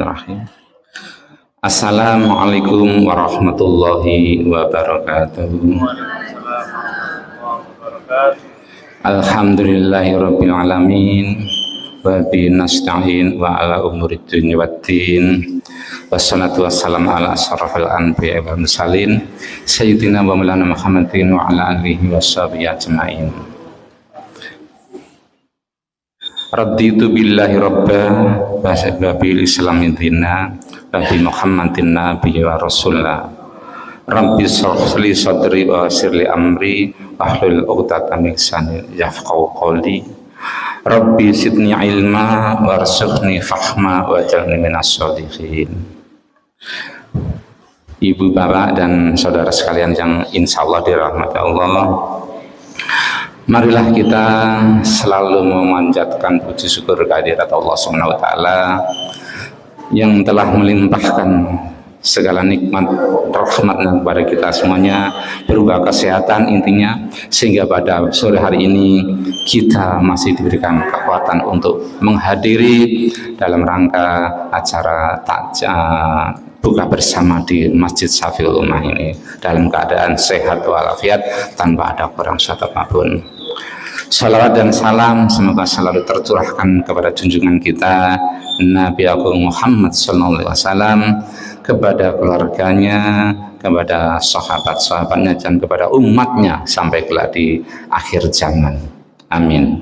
Bismillahirrahmanirrahim. Assalamualaikum warahmatullahi wabarakatuh. Alhamdulillahirabbil alamin wa bi nasta'in wa ala umurid dunya waddin. Wassalatu wassalamu ala asyrafil anbiya'i wal mursalin sayyidina wa maulana Muhammadin wa ala alihi washabihi ajmain. Raditu billahi rabba wa bil islami dina wa bi Muhammadin nabiyya wa rasulah. Rabbi shrah li sadri wa yassir li amri wahlul 'uqdatam min lisani yafqahu qawli. Rabbi zidni ilma warzuqni fahma waj'alni minas sholihin. Ibu, bapak, dan saudara sekalian yang insyaallah dirahmati Allah, marilah kita selalu memanjatkan puji syukur kehadirat Allah Subhanahu wa taala yang telah melimpahkan segala nikmat rahmatnya kepada kita semuanya berupa kesehatan intinya, sehingga pada sore hari ini kita masih diberikan kekuatan untuk menghadiri dalam rangka acara buka bersama di Masjid Syafiul Ummah ini dalam keadaan sehat walafiat tanpa ada kurang satu apapun. Salawat dan salam semoga selalu tercurahkan kepada junjungan kita Nabi Agung Muhammad SAW, kepada keluarganya, kepada sahabat-sahabatnya, dan kepada umatnya sampai kelak di akhir zaman. Amin.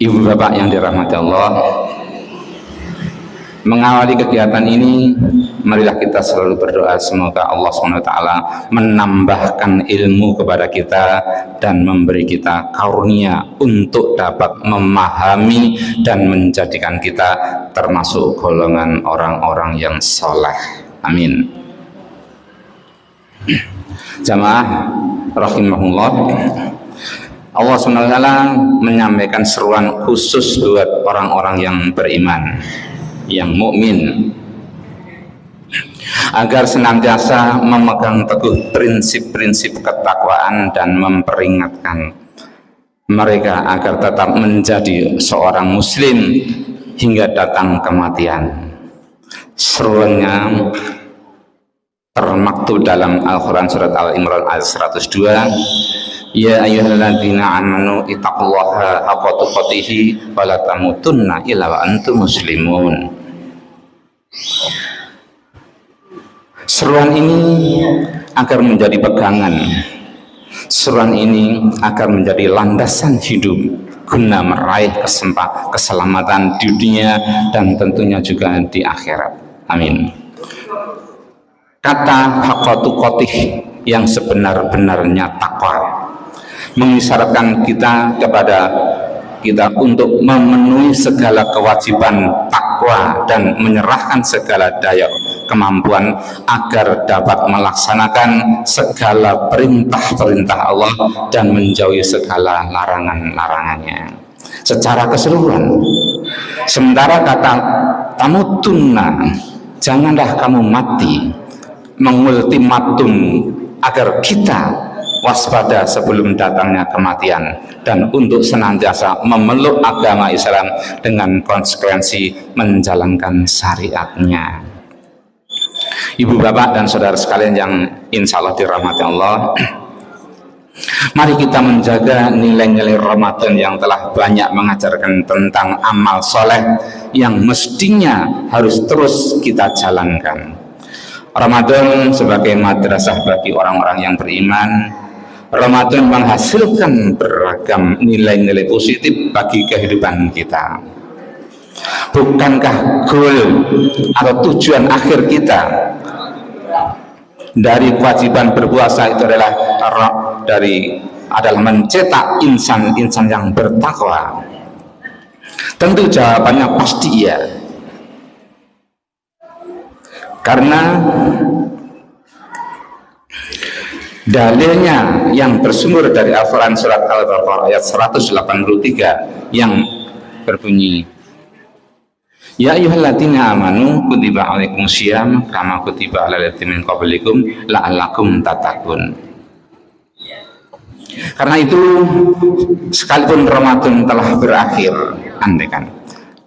Ibu bapak yang dirahmati Allah, mengawali kegiatan ini, marilah kita selalu berdoa semoga Allah SWT menambahkan ilmu kepada kita dan memberi kita karunia untuk dapat memahami dan menjadikan kita termasuk golongan orang-orang yang soleh. Amin. Jamaah rahimahullah, Allah SWT menyampaikan seruan khusus buat orang-orang yang beriman, yang mukmin, agar senantiasa memegang teguh prinsip-prinsip ketakwaan dan memperingatkan mereka agar tetap menjadi seorang muslim hingga datang kematian. Seruannya termaktub dalam Al-Quran surat Al-Imran ayat 102. Ya ayyuhalladzina amanu ittaqullaha haqqa tuqatih wa la tamutunna illa wa antum muslimun. Seruan ini agar menjadi pegangan, seruan ini agar menjadi landasan hidup guna meraih keselamatan di dunia dan tentunya juga di akhirat. Amin. Kata haqqa tuqatih yang sebenar-benarnya takwa mengisyaratkan kita untuk memenuhi segala kewajiban takwa dan menyerahkan segala daya kemampuan agar dapat melaksanakan segala perintah-perintah Allah dan menjauhi segala larangan-larangannya secara keseluruhan. Sementara kata tamutunna, janganlah kamu mati, mengultimatum agar kita waspada sebelum datangnya kematian dan untuk senantiasa memeluk agama Islam dengan konsekuensi menjalankan syariatnya. Ibu bapak dan saudara sekalian yang insya Allah dirahmati Allah, mari kita menjaga nilai-nilai Ramadan yang telah banyak mengajarkan tentang amal soleh yang mestinya harus terus kita jalankan. Ramadan sebagai madrasah bagi orang-orang yang beriman. Ramadan menghasilkan beragam nilai-nilai positif bagi kehidupan kita. Bukankah goal atau tujuan akhir kita dari kewajiban berpuasa itu adalah mencetak insan-insan yang bertakwa? Tentu jawabannya pasti iya. Karena dalilnya yang bersumber dari Al-Quran surat Al-Baqarah ayat 183 yang berbunyi, Ya ayyuhalladzina amanu kutiba alaikumusiyam kama kutiba alal ladzina min qablikum la'allakum tattaqun. Karena itu, sekalipun Ramadan telah berakhir, andaikan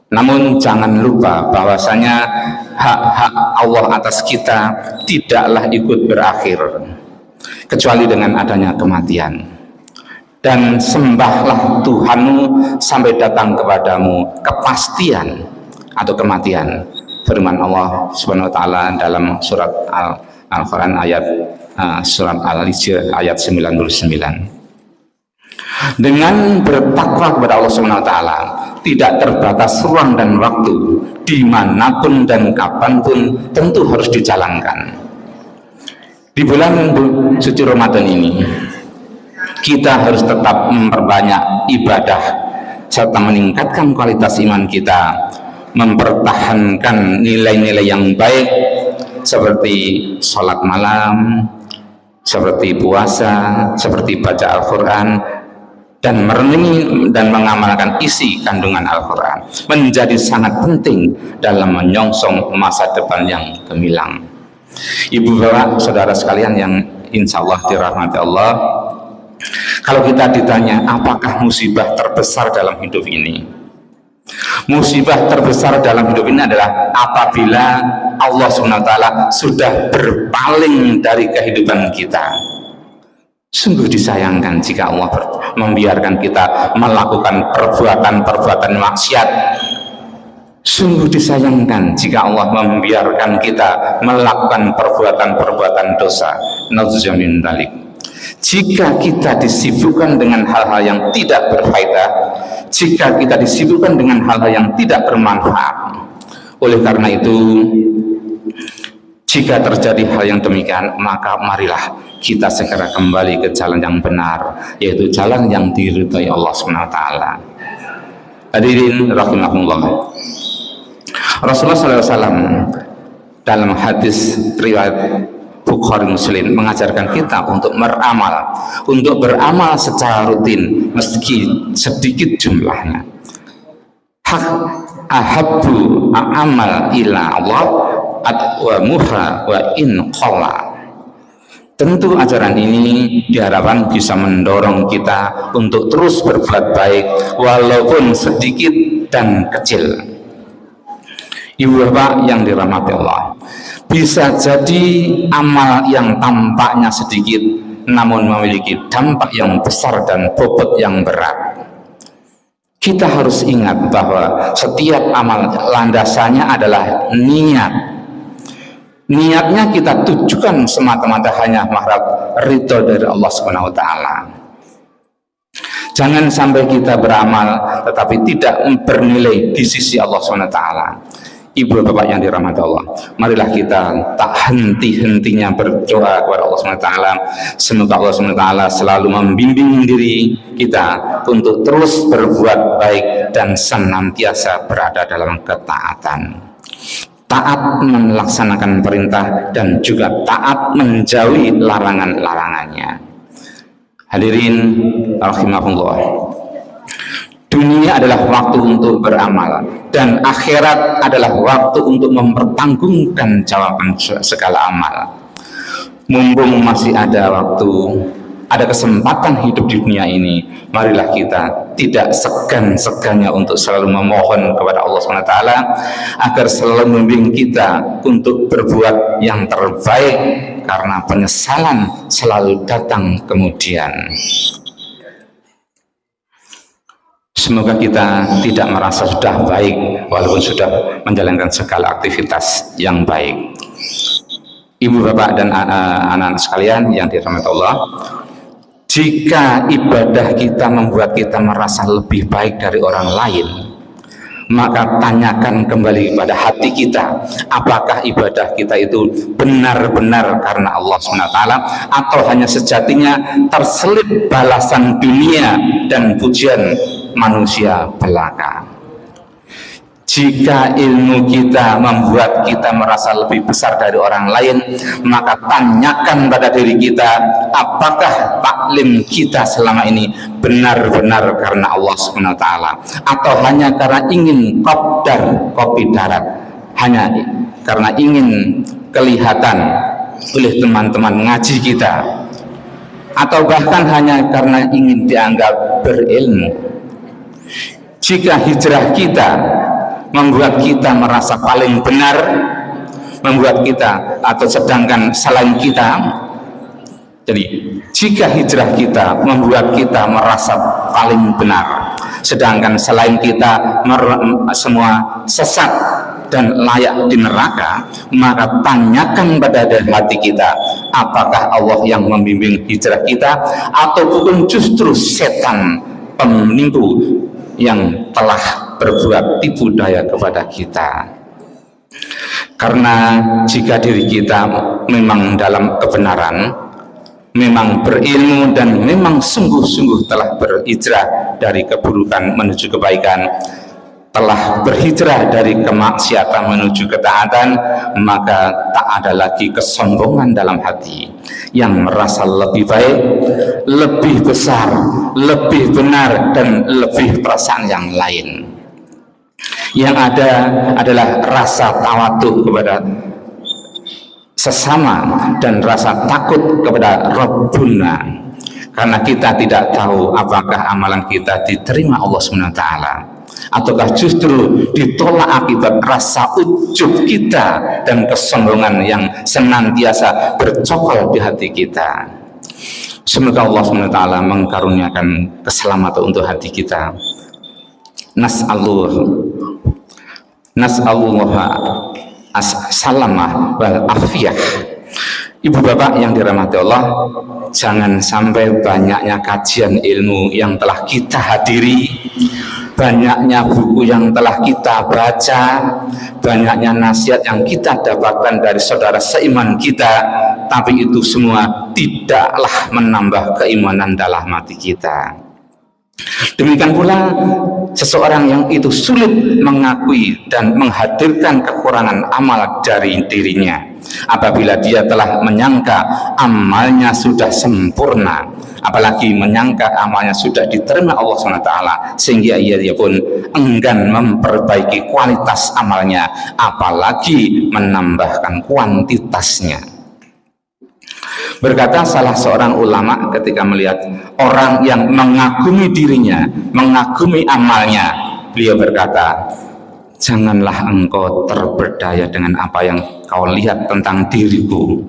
Namun jangan lupa bahwasanya hak-hak Allah atas kita tidaklah ikut berakhir kecuali dengan adanya kematian. Dan sembahlah Tuhanmu sampai datang kepadamu kepastian atau kematian. Firman Allah Subhanahu wa taala dalam surat Al-Qur'an ayat surat Al-Hijr ayat 99. Dengan bertakwa kepada Allah Subhanahu wa taala tidak terbatas ruang dan waktu, dimanapun dan kapanpun tentu harus dijalankan. Di bulan suci Ramadan ini kita harus tetap memperbanyak ibadah serta meningkatkan kualitas iman kita, mempertahankan nilai-nilai yang baik seperti sholat malam, seperti puasa, seperti baca Al-Quran, dan merenungi dan mengamalkan isi kandungan Al-Quran menjadi sangat penting dalam menyongsong masa depan yang gemilang. Ibu bapak saudara sekalian yang insya Allah dirahmati Allah, kalau kita ditanya apakah musibah terbesar dalam hidup ini, musibah terbesar dalam hidup ini adalah apabila Allah SWT sudah berpaling dari kehidupan kita. Sungguh disayangkan jika Allah membiarkan kita melakukan perbuatan-perbuatan maksiat. Sungguh disayangkan jika Allah membiarkan kita melakukan perbuatan-perbuatan dosa. Nauzubillahi min dzalik. Jika kita disibukkan dengan hal-hal yang tidak berfaedah, jika kita disibukkan dengan hal-hal yang tidak bermanfaat, oleh karena itu, jika terjadi hal yang demikian, maka marilah kita segera kembali ke jalan yang benar, yaitu jalan yang diridhai Allah SWT. Hadirin rahimakumullah, Rasulullah SAW dalam hadis riwayat Bukhari Muslim mengajarkan kita untuk beramal secara rutin meski sedikit jumlahnya. Ahabbu a'amal ila Allah wa muha wa in qalla. Tentu ajaran ini diharapkan bisa mendorong kita untuk terus berbuat baik walaupun sedikit dan kecil. Ibu bapak yang dirahmati Allah, bisa jadi amal yang tampaknya sedikit namun memiliki dampak yang besar dan bobot yang berat. Kita harus ingat bahwa setiap amal landasannya adalah niat. Niatnya kita tujukan semata-mata hanya mengharap ridho dari Allah Subhanahu wa taala. Jangan sampai kita beramal tetapi tidak bernilai di sisi Allah Subhanahu wa taala. Ibu bapak yang dirahmati Allah, marilah kita tak henti-hentinya berdoa kepada Allah SWT. Semoga Allah SWT selalu membimbing diri kita untuk terus berbuat baik dan senantiasa berada dalam ketaatan, taat melaksanakan perintah dan juga taat menjauhi larangan-larangannya. Hadirin rahimakumullah, dunia adalah waktu untuk beramal dan akhirat adalah waktu untuk mempertanggungjawabkan jawaban segala amal. Mumpung masih ada waktu, ada kesempatan hidup di dunia ini, marilah kita tidak segan-segannya untuk selalu memohon kepada Allah SWT agar selalu membimbing kita untuk berbuat yang terbaik, karena penyesalan selalu datang kemudian. Semoga kita tidak merasa sudah baik walaupun sudah menjalankan segala aktivitas yang baik. Ibu bapak dan anak-anak sekalian yang dirahmati Allah, jika ibadah kita membuat kita merasa lebih baik dari orang lain, maka tanyakan kembali pada hati kita, apakah ibadah kita itu benar-benar karena Allah SWT atau hanya sejatinya terselip balasan dunia dan pujian manusia belaka. Jika ilmu kita membuat kita merasa lebih besar dari orang lain, maka tanyakan pada diri kita, apakah taklim kita selama ini benar-benar karena Allah SWT atau hanya karena ingin kopi darat, hanya karena ingin kelihatan oleh teman-teman ngaji kita, atau bahkan hanya karena ingin dianggap berilmu. Jika hijrah kita membuat kita merasa paling benar, membuat kita atau sedangkan selain kita. Jadi jika hijrah kita membuat kita merasa paling benar, sedangkan selain kita semua sesat dan layak di neraka, maka tanyakan pada hati kita, apakah Allah yang membimbing hijrah kita ataupun justru setan penipu yang telah berbuat tipu daya kepada kita. Karena jika diri kita memang dalam kebenaran, memang berilmu dan memang sungguh-sungguh telah berhijrah dari keburukan menuju kebaikan, telah berhijrah dari kemaksiatan menuju ketaatan, maka tak ada lagi kesombongan dalam hati yang merasa lebih baik, lebih besar, lebih benar, dan lebih perasaan yang lain. Yang ada adalah rasa tawadhu kepada sesama dan rasa takut kepada Rabbuna, karena kita tidak tahu apakah amalan kita diterima Allah SWT ataukah justru ditolak akibat rasa ujub kita dan kesombongan yang senantiasa bercokol di hati kita. Semoga Allah SWT mengkaruniakan keselamatan untuk hati kita. Nas'alullah as-salamah wal afiyah. Ibu bapak yang dirahmati Allah, jangan sampai banyaknya kajian ilmu yang telah kita hadiri, banyaknya buku yang telah kita baca, banyaknya nasihat yang kita dapatkan dari saudara seiman kita, tapi itu semua tidaklah menambah keimanan dalam hati kita. Demikian pula seseorang yang itu sulit mengakui dan menghadirkan kekurangan amal dari dirinya apabila dia telah menyangka amalnya sudah sempurna, apalagi menyangka amalnya sudah diterima Allah SWT, sehingga ia pun enggan memperbaiki kualitas amalnya, apalagi menambahkan kuantitasnya. Berkata salah seorang ulama ketika melihat orang yang mengagumi dirinya, mengagumi amalnya, beliau berkata, janganlah engkau terberdaya dengan apa yang kau lihat tentang diriku.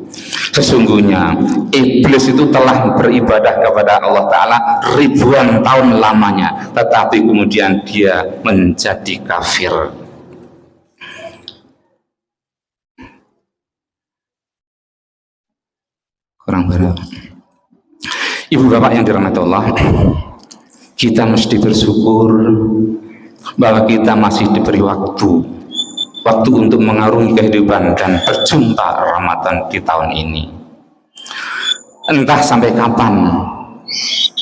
Sesungguhnya iblis itu telah beribadah kepada Allah Ta'ala ribuan tahun lamanya, tetapi kemudian dia menjadi kafir. Kurang berat. Ibu bapak yang dirahmati Allah, kita mesti bersyukur bahwa kita masih diberi waktu untuk mengarungi kehidupan dan berjumpa Ramadan di tahun ini. Entah sampai kapan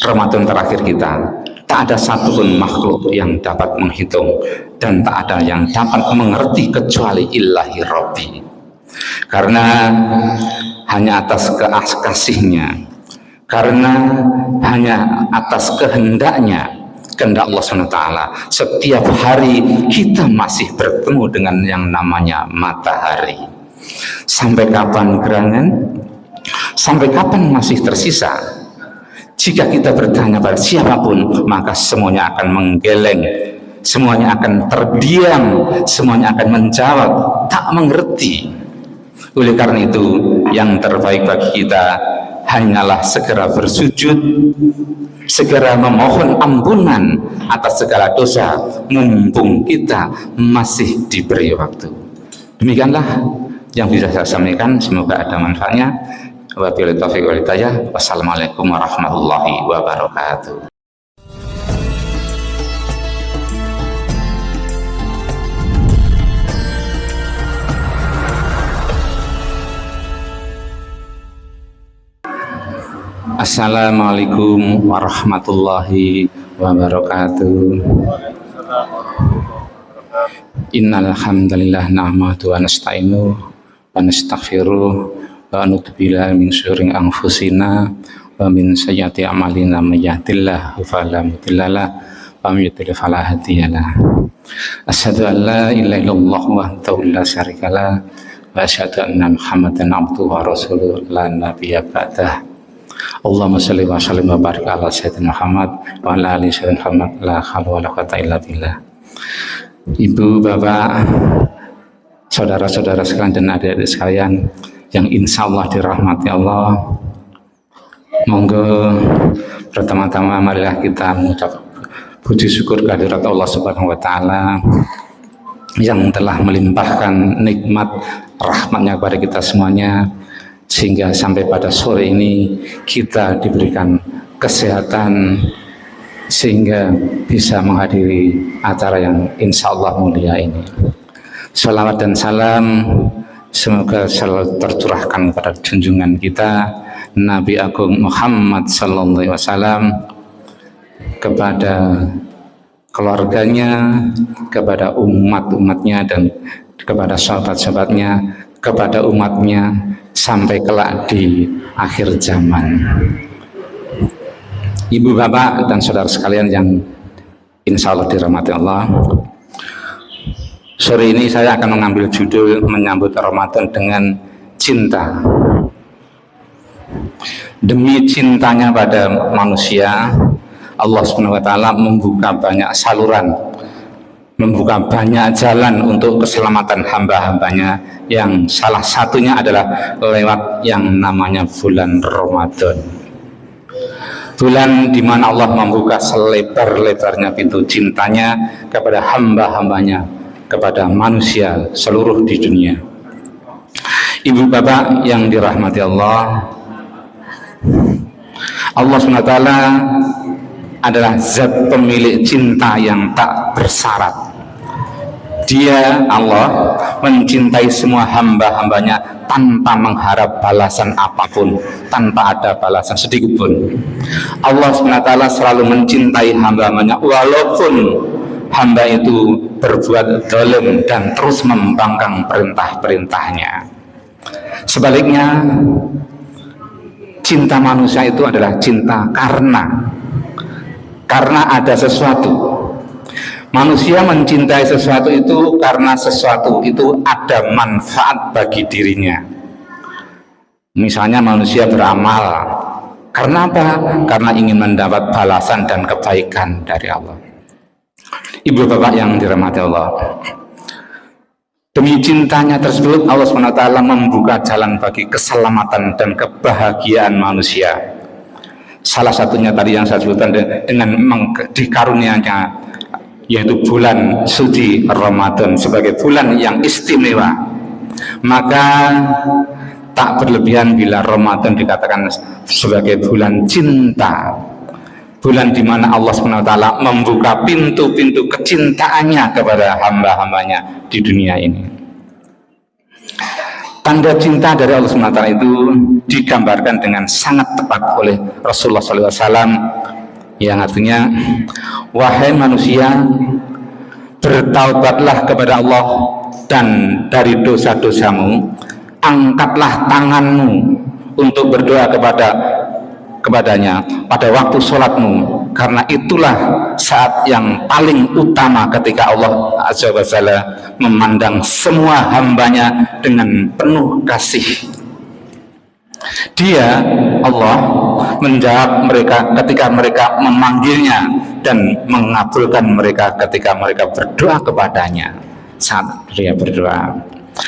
Ramadan terakhir kita, tak ada satupun makhluk yang dapat menghitung dan tak ada yang dapat mengerti kecuali Ilahi Rabbi. Karena hanya atas kasihnya, karena hanya atas kehendaknya, kehendak Allah SWT, setiap hari kita masih bertemu dengan yang namanya matahari. Sampai kapan gerangan? Sampai kapan masih tersisa? Jika kita bertanya pada siapapun, maka semuanya akan menggeleng, semuanya akan terdiam, semuanya akan menjawab tak mengerti. Oleh karena itu, yang terbaik bagi kita hanyalah segera bersujud, segera memohon ampunan atas segala dosa, mumpung kita masih diberi waktu. Demikianlah yang bisa saya sampaikan, semoga ada manfaatnya. Wabillahi taufiq wal hidayah. Wassalamualaikum warahmatullahi wabarakatuh. Assalamualaikum warahmatullahi wabarakatuh. Innal hamdalillah nahmaduhu wa nasta'inu wa nastaghfiruh wa na'udzu billahi min syururi anfusina wa min sayyiati a'malina may yahdihillahu fala mudhillalah wa may yudlil fala hadiyalah. Asyhadu an la ilaha illallah wahdahu la syarikalah wa asyhadu anna Muhammadan abduhu wa rasuluh la nabiyya ba'dah. Allahumma shalli wa sallim wa barik ala sayyidina Muhammad wa ala ali sayyidina Muhammad la haula wa la quwwata illa billah. Ibu, bapak, saudara-saudara sekalian dan adik-adik sekalian yang insya Allah dirahmati Allah, monggo pertama-tama marilah kita mengucap puji syukur kehadirat Allah Subhanahu wa Ta'ala yang telah melimpahkan nikmat rahmatnya kepada kita semuanya, sehingga sampai pada sore ini kita diberikan kesehatan sehingga bisa menghadiri acara yang insya Allah mulia ini. Salawat dan salam semoga selalu tercurahkan pada junjungan kita Nabi Agung Muhammad sallallahu alaihi wasallam, kepada keluarganya, kepada umat-umatnya, dan kepada sahabat-sahabatnya, kepada umatnya sampai kelak di akhir zaman. Ibu, bapak, dan saudara sekalian yang insya Allah dirahmati Allah, sore ini saya akan mengambil judul menyambut Ramadan dengan cinta. Demi cintanya pada manusia, Allah Subhanahu wa Ta'ala membuka banyak saluran, membuka banyak jalan untuk keselamatan hamba-hambanya, yang salah satunya adalah lewat yang namanya bulan Ramadan. Bulan di mana Allah membuka selebar-lebarnya pintu cintanya kepada hamba-hambanya, kepada manusia seluruh di dunia. Ibu, bapak yang dirahmati Allah, Allah SWT adalah zat pemilik cinta yang tak bersyarat. Dia, Allah, mencintai semua hamba-hambanya tanpa mengharap balasan apapun, tanpa ada balasan sedikit pun. Allah SWT selalu mencintai hamba-hambanya walaupun hamba itu berbuat zalim dan terus membangkang perintah-perintahnya. Sebaliknya, cinta manusia itu adalah cinta karena ada sesuatu. Manusia mencintai sesuatu itu karena sesuatu itu ada manfaat bagi dirinya. Misalnya manusia beramal karena apa? Karena ingin mendapat balasan dan kebaikan dari Allah. Ibu, bapak yang dirahmati Allah, demi cintanya tersebut Allah SWT membuka jalan bagi keselamatan dan kebahagiaan manusia. Salah satunya tadi yang saya sebutkan dengan dikarunianya, yaitu bulan suci Ramadan sebagai bulan yang istimewa. Maka tak berlebihan bila Ramadan dikatakan sebagai bulan cinta, bulan di mana Allah SWT membuka pintu-pintu kecintaannya kepada hamba-hambanya di dunia ini. Tanda cinta dari Allah SWT itu digambarkan dengan sangat tepat oleh Rasulullah SAW, yang artinya, wahai manusia, bertaubatlah kepada Allah dan dari dosa-dosamu, angkatlah tanganmu untuk berdoa kepadanya pada waktu sholatmu, karena itulah saat yang paling utama ketika Allah Azza wa Jalla memandang semua hambanya dengan penuh kasih. Dia, Allah, menjawab mereka ketika mereka memanggilnya dan mengabulkan mereka ketika mereka berdoa kepadanya saat dia berdoa.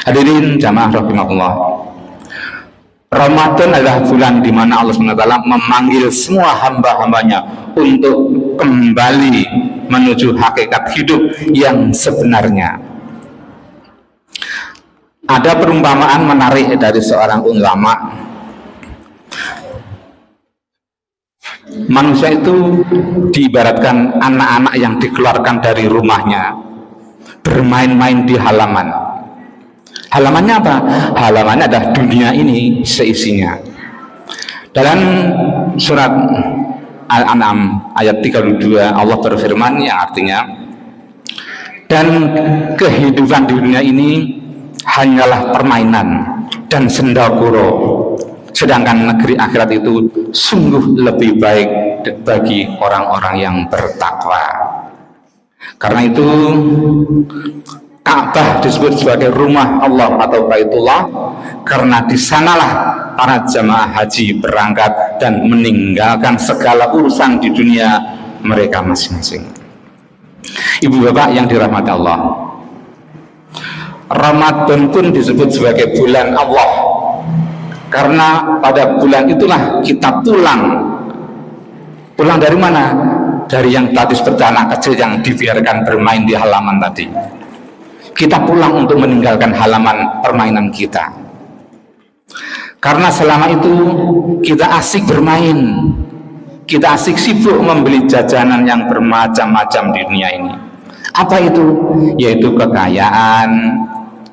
Hadirin jamaah rahimahullah, Ramadan adalah bulan di mana Allah SWT memanggil semua hamba-hambanya untuk kembali menuju hakikat hidup yang sebenarnya. Ada perumpamaan menarik dari seorang ulama. Manusia itu diibaratkan anak-anak yang dikeluarkan dari rumahnya bermain-main di halaman. Halamannya apa? Halamannya adalah dunia ini seisinya. Dalam surat Al-An'am ayat 32 Allah berfirman yang artinya, dan kehidupan di dunia ini hanyalah permainan dan sendaguro, sedangkan negeri akhirat itu sungguh lebih baik bagi orang-orang yang bertakwa. Karena itu Ka'bah disebut sebagai rumah Allah atau Baitullah, karena di sanalah para jamaah haji berangkat dan meninggalkan segala urusan di dunia mereka masing-masing. Ibu bapak yang dirahmati Allah, Ramadan pun disebut sebagai bulan Allah karena pada bulan itulah kita pulang. Pulang dari mana? Dari yang tadi seperti anak kecil yang dibiarkan bermain di halaman tadi. Kita pulang untuk meninggalkan halaman permainan kita. Karena selama itu kita asik bermain, kita asik sibuk membeli jajanan yang bermacam-macam di dunia ini. Apa itu? Yaitu kekayaan,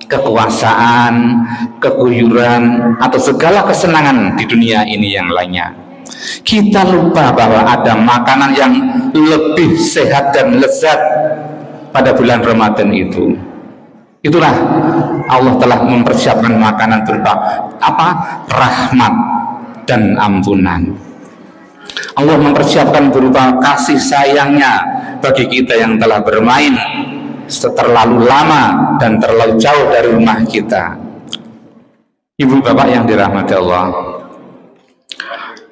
kekuasaan, keguyuran, atau segala kesenangan di dunia ini yang lainnya. Kita lupa bahwa ada makanan yang lebih sehat dan lezat pada bulan Ramadan itu. Itulah Allah telah mempersiapkan makanan berupa apa? Rahmat dan ampunan. Allah mempersiapkan berupa kasih sayangnya bagi kita yang telah bermain terlalu lama dan terlalu jauh dari rumah kita. Ibu bapak yang dirahmati Allah,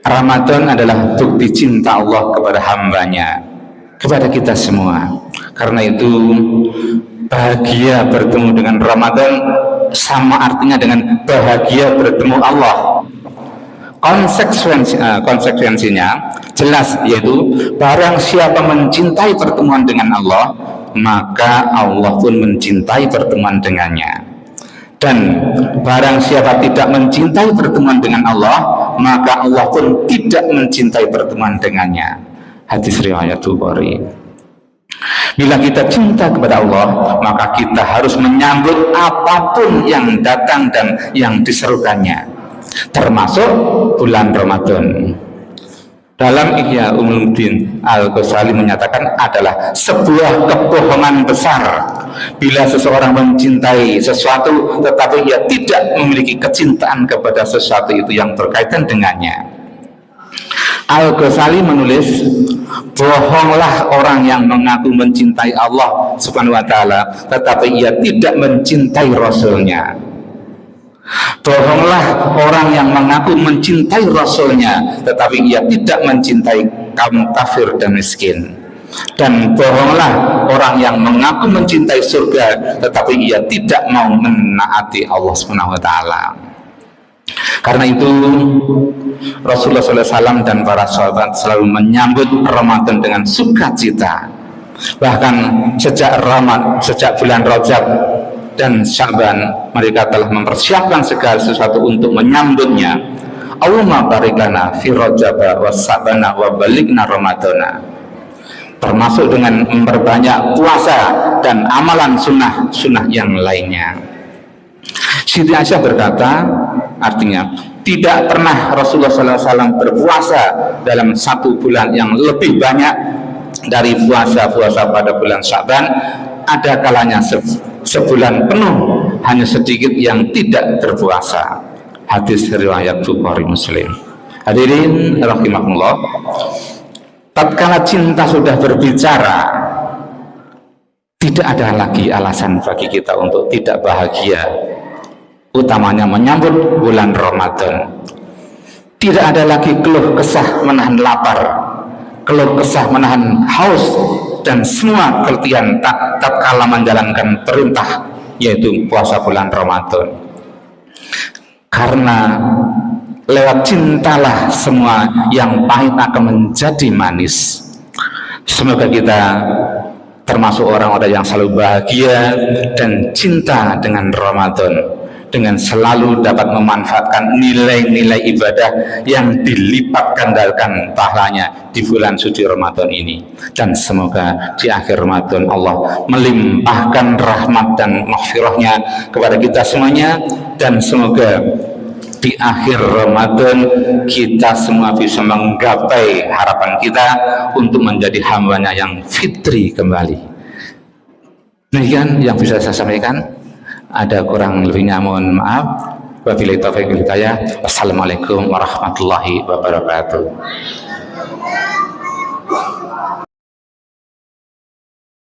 Ramadan adalah bukti cinta Allah kepada hambanya, kepada kita semua. Karena itu bahagia bertemu dengan Ramadan sama artinya dengan bahagia bertemu Allah. Konsekuensinya jelas, yaitu barang siapa mencintai pertemuan dengan Allah, maka Allah pun mencintai pertemuan dengannya. Dan barang siapa tidak mencintai pertemuan dengan Allah, maka Allah pun tidak mencintai pertemuan dengannya. Hadis riwayat Bukhari. Bila kita cinta kepada Allah, maka kita harus menyambut apapun yang datang dan yang diserukannya, termasuk bulan Ramadan. Dalam Ihya Ulumuddin Al-Ghazali menyatakan adalah sebuah kebohongan besar bila seseorang mencintai sesuatu tetapi ia tidak memiliki kecintaan kepada sesuatu itu yang berkaitan dengannya. Al-Ghazali menulis, bohonglah orang yang mengaku mencintai Allah Subhanahu wa ta'ala tetapi ia tidak mencintai Rasulnya. Bohonglah orang yang mengaku mencintai Rasulnya tetapi ia tidak mencintai kaum kafir dan miskin. Dan bohonglah orang yang mengaku mencintai surga tetapi ia tidak mau menaati Allah Subhanahu wa ta'ala. Karena itu Rasulullah SAW dan para sahabat selalu menyambut Ramadan dengan sukacita. Bahkan sejak bulan Rajab dan Sya'ban, mereka telah mempersiapkan segala sesuatu untuk menyambutnya. Allahumma barik lana fi Rajaba wa Sya'bana wa balighna Ramadana. Termasuk dengan memperbanyak puasa dan amalan sunnah yang lainnya. Siti Aisyah berkata, artinya tidak pernah Rasulullah SAW berpuasa dalam satu bulan yang lebih banyak dari puasa-puasa pada bulan Sya'ban. Ada kalanya sebulan penuh hanya sedikit yang tidak berpuasa. Hadis riwayat Bukhari Muslim. Hadirin rahimakumullah, tatkala cinta sudah berbicara, tidak ada lagi alasan bagi kita untuk tidak bahagia, utamanya menyambut bulan Ramadan. Tidak ada lagi keluh kesah menahan lapar, keluh kesah menahan haus, dan semua keletihan tatkala menjalankan perintah, yaitu puasa bulan Ramadan. Karena lewat cintalah semua yang pahit akan menjadi manis. Semoga kita termasuk orang-orang yang selalu bahagia dan cinta dengan Ramadan, dengan selalu dapat memanfaatkan nilai-nilai ibadah yang dilipat gandakan pahalanya di bulan suci Ramadan ini. Dan semoga di akhir Ramadan Allah melimpahkan rahmat dan maghfirahnya kepada kita semuanya, dan semoga di akhir Ramadan kita semua bisa menggapai harapan kita untuk menjadi hambanya yang fitri kembali. Demikian yang bisa saya sampaikan. Ada kurang lebihnya mohon maaf. Wabillahi taufiq wal hidayah. Wassalamualaikum warahmatullahi wabarakatuh.